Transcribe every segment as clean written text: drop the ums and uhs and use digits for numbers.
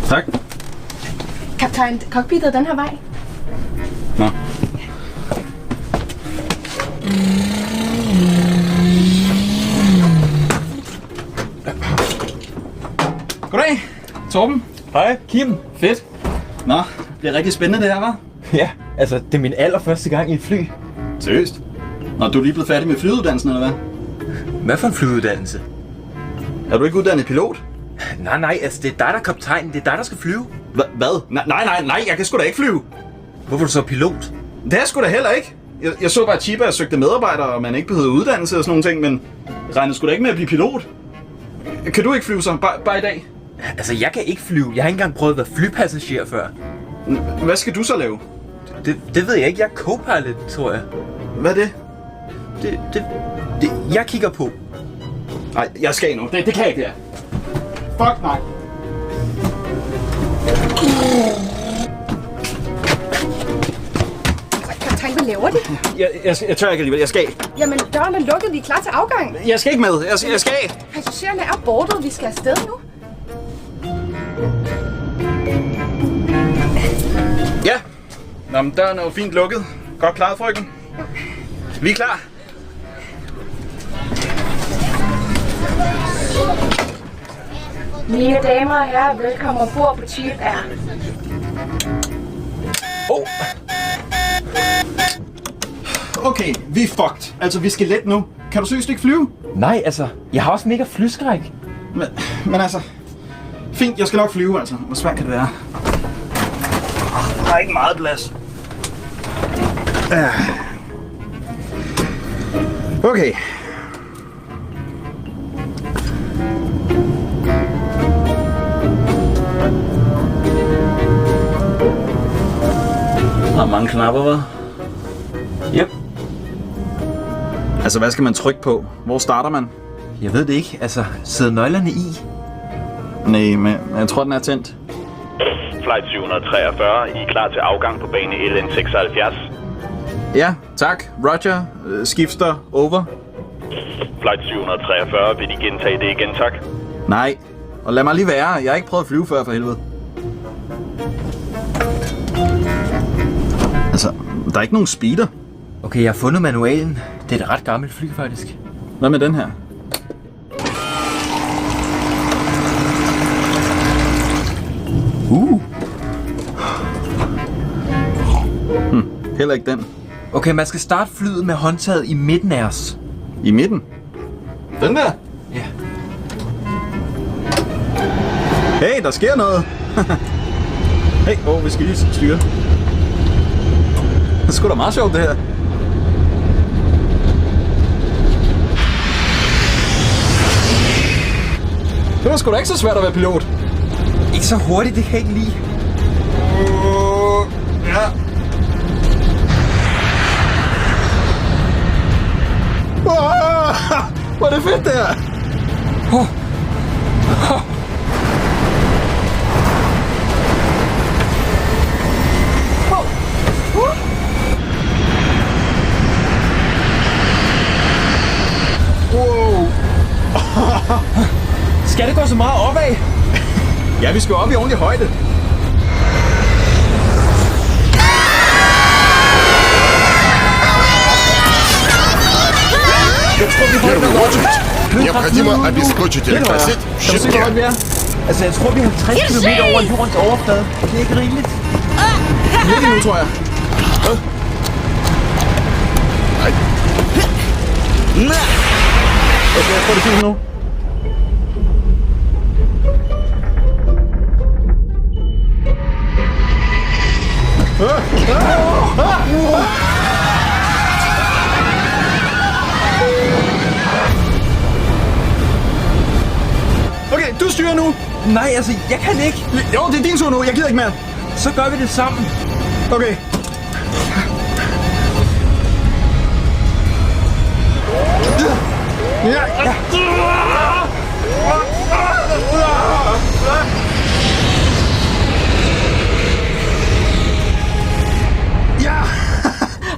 Tak. Kaptajn, cockpittet den her vej. Nå. Goddag, Torben. Hej, Kim. Fedt. Nå, det bliver rigtig spændende det her, hva'? Ja, altså det er min allerførste gang i et fly. Seriøst? Nå, du er lige blevet færdig med flyuddannelsen, eller hvad? Hvad for en flyuddannelse? Er du ikke uddannet pilot? Nej, altså det er dig, der er kaptajnen. Det er dig, der skal flyve. Hvad? Nej, jeg kan sgu da ikke flyve. Hvorfor er du så pilot? Det er sgu da heller ikke. Jeg så bare, at Chiba søgte medarbejdere, og man ikke behøvede uddannelse og sådan nogle ting, men jeg regnede sgu da ikke med at blive pilot. Kan du ikke flyve så? Bare i dag? Altså jeg kan ikke flyve. Jeg har ikke engang prøvet at være flypassager før. Hvad skal du så lave? Det ved jeg ikke. Jeg er co-pilot, tror jeg. Hvad er det? Jeg kigger på. Nej, jeg skal nu. Det kan jeg ikke, det her. Fuck nej. Kaptajn, hvad laver de? Jeg tør ikke alligevel. Jeg skal. Jamen, døren er lukket. Vi er klar til afgang. Jeg skal ikke med. Jeg skal. Passagererne er boardet. Vi skal afsted nu. Ja. Nå, men døren er jo fint lukket. Godt klaret, frøken. Vi er klar. Mine damer og herrer, velkommen ombord på Chief Air. Okay, vi er fucked. Altså, vi skal let nu. Kan du seriøst ikke flyve? Nej, altså jeg har også mega flyskræk. Men altså... Fint, jeg skal nok flyve, altså. Hvor svært kan det være? Der er ikke meget plads. Okay. Der er mange knapper, hva'? Yep. Altså, hvad skal man trykke på? Hvor starter man? Jeg ved det ikke. Altså sidder nøglerne i? Nej, men jeg tror, den er tændt. Flight 743, I er klar til afgang på bane LN76. Ja, tak. Roger. Skifter. Over. Flight 743, vil I gentage det igen, tak? Nej. Og lad mig lige være. Jeg har ikke prøvet at flyve før, for helvede. Altså, der er ikke nogen speeder. Okay, jeg har fundet manualen. Det er et ret gammelt fly, faktisk. Hvad med den her? Heller ikke den. Okay, man skal starte flyet med håndtaget i midten af os. I midten? Den der? Ja. Hey, der sker noget! Hey, vi skal lige styre. Det er sgu da meget sjovt, det her. Det var sgu da ikke så svært at være pilot. Ikke så hurtigt, det kan jeg ikke lide. Ja. Hvor er det fedt, det her. Wow. Skal det gå så meget opad? Ja, vi skal op i ordentlig højde. В первую очередь, необходимо обескочить электросеть в Kan du se, hvor højt vi щитке. er? Altså, jeg tror, vi er 50 km over jordens overflade. Det er ikke rimeligt. Lidt nu, tror jeg. Okay, jeg tror, det er fint nu. Okay, du styrer nu. Nej, altså, jeg kan ikke. Jo, det er din tur nu. Jeg gider ikke mere. Så gør vi det sammen. Okay. Ja. Ja.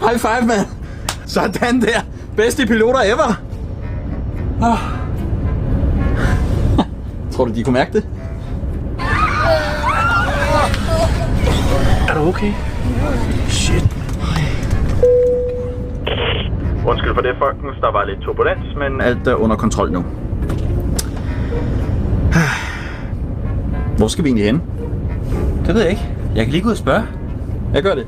High five, mand. Sådan der. Bedste piloter ever. Tror du, de kunne mærke det? okay? Shit. Undskyld for det, folkens. Der var lidt turbulens, men... Alt er under kontrol nu. Hvor skal vi egentlig hen? Det ved jeg ikke. Jeg kan lige gå ud og spørge. Jeg gør det.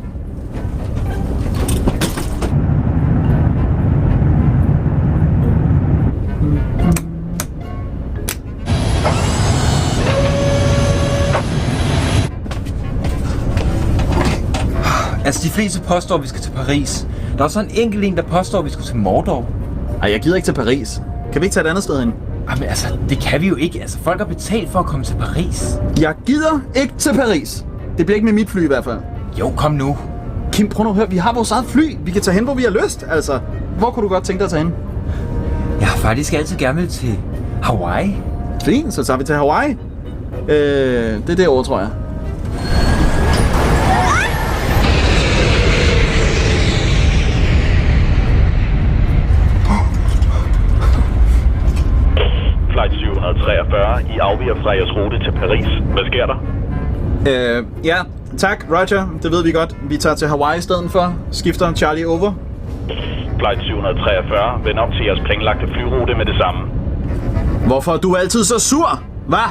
Altså, de fleste påstår, at vi skal til Paris. Der er også en enkelt en, der påstår, at vi skal til Mordor. Ej, jeg gider ikke til Paris. Kan vi ikke tage et andet sted hen? Jamen altså, det kan vi jo ikke. Altså, folk har betalt for at komme til Paris. Jeg gider ikke til Paris. Det bliver ikke med mit fly i hvert fald. Jo, kom nu. Kim, prøv nu at høre. Vi har vores eget fly. Vi kan tage hen, hvor vi har lyst. Altså, hvor kunne du godt tænke dig at tage hen? Jeg har faktisk altid gerne vil til Hawaii. Fint, så tager vi til Hawaii. Det er derovre, tror jeg. Flight 743, I afviger fra jeres rute til Paris. Hvad sker der? Ja, tak, Roger. Det ved vi godt. Vi tager til Hawaii i stedet for. Skifter Charlie over. Flight 743, vend om til jeres planlagte flyrute med det samme. Hvorfor er du altid så sur? Hvad?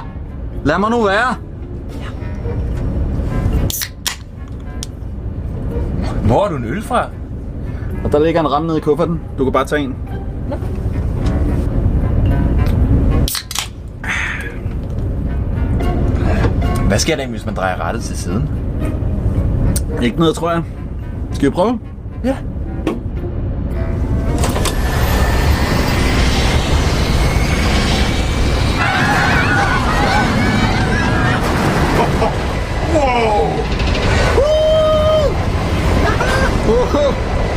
Lad mig nu være. Hvor har du en øl fra? Og der ligger en ramme nede i kufferten. Du kan bare tage en. Hvad sker der, hvis man drejer rettet til siden? Ikke noget, tror jeg. Skal vi prøve? Ja.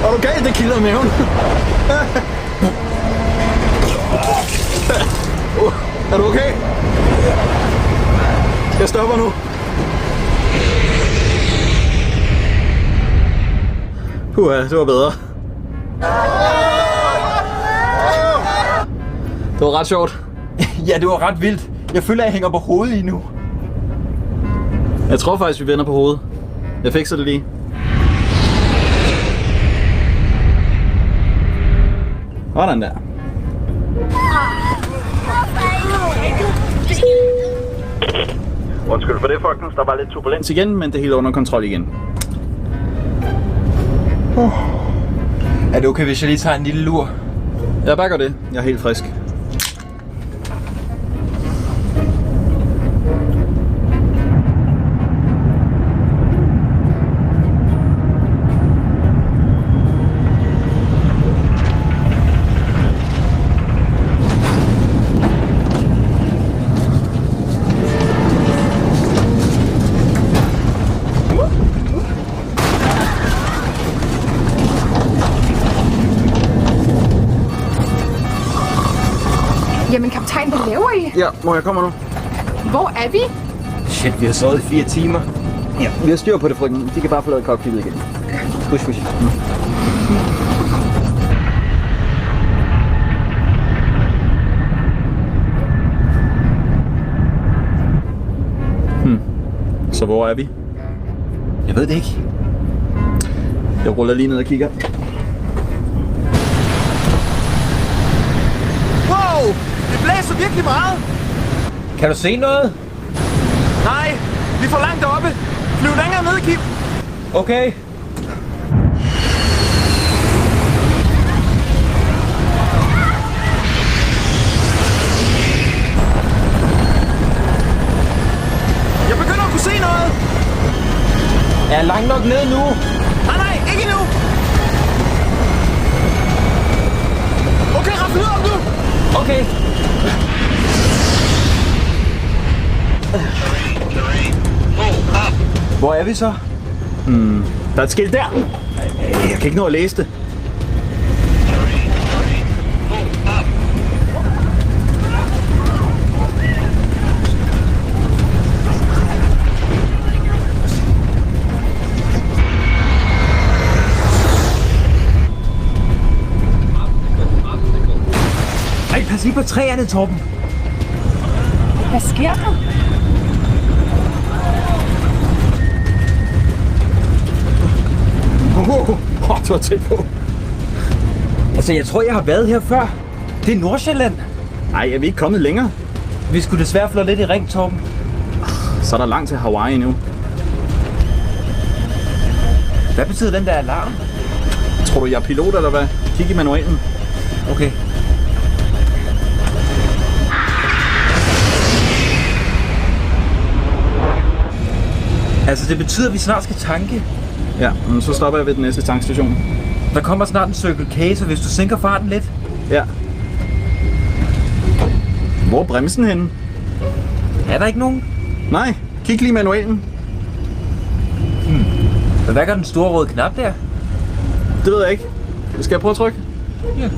Er du galt? Det kilder i maven. Er du okay? Jeg stopper nu. Det var bedre. Det var ret sjovt. Ja, det var ret vildt. Jeg føler, at jeg hænger på hovedet lige nu. Jeg tror faktisk, vi vender på hovedet. Jeg fikser det lige. Sådan der. Undskyld for det, folkens. Der var lidt turbulens. Igen, men det hele under kontrol igen. Er det okay, hvis jeg lige tager en lille lur? Jeg bare gør det. Jeg er helt frisk. Jamen, kaptajn, hvad laver I? Ja, må jeg komme nu? Hvor er vi? Shit, vi har sovet i 4 timer. Ja, vi har styr på det, frygten. De kan bare forlade cockpittet igen. Husk. Så hvor er vi? Jeg ved det ikke. Jeg ruller lige ned og kigger. Wow! Det blæser virkelig meget! Kan du se noget? Nej, vi er for langt oppe. Flyv længere ned, Kim. Okay. Jeg begynder at kunne se noget. Jeg er langt nok ned nu. Nej, ikke endnu. Okay, rap ned om nu. Okay. Hvor er vi så? Der er et skilt der. Jeg kan ikke nå at læse det. Ej, pas lige på træerne, Torben. Hvad sker der? det var tæt på. Altså, jeg tror, jeg har været her før. Det er Nordsjælland. Ej, er vi ikke kommet længere? Vi skulle desværre flå lidt i ring, Torben. Så er der langt til Hawaii nu. Hvad betyder den der alarm? Tror du, jeg er pilot, eller hvad? Kig i manualen. Okay. Altså, det betyder, at vi snart skal tanke. Ja, men så stopper jeg ved den næste tankstation. Der kommer snart en Circle K, så hvis du sænker farten lidt. Ja. Hvor er bremsen henne? Er der ikke nogen? Nej, kig lige i manualen. Men hvad gør den store røde knap der? Det ved jeg ikke. Skal jeg prøve at trykke? Ja.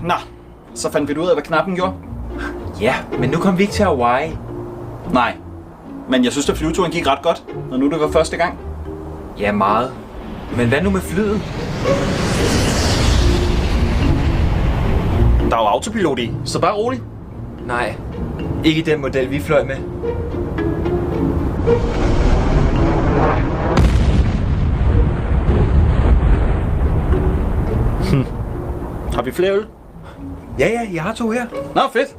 Nå, så fandt vi ud af, hvad knappen gjorde. Ja, men nu kom vi ikke til Hawaii. Nej, men jeg synes, at flyveturen gik ret godt, når nu det var første gang. Ja, meget. Men hvad nu med flyet? Der er jo autopilot i, så bare rolig. Nej, ikke den model, vi fløj med. Har vi flere øl? Ja, jeg har 2 her. Nå, fedt.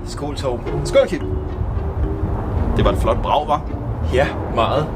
Skål, Torben. Skål, Kip. Det var et flot brag, hva'? Ja, meget.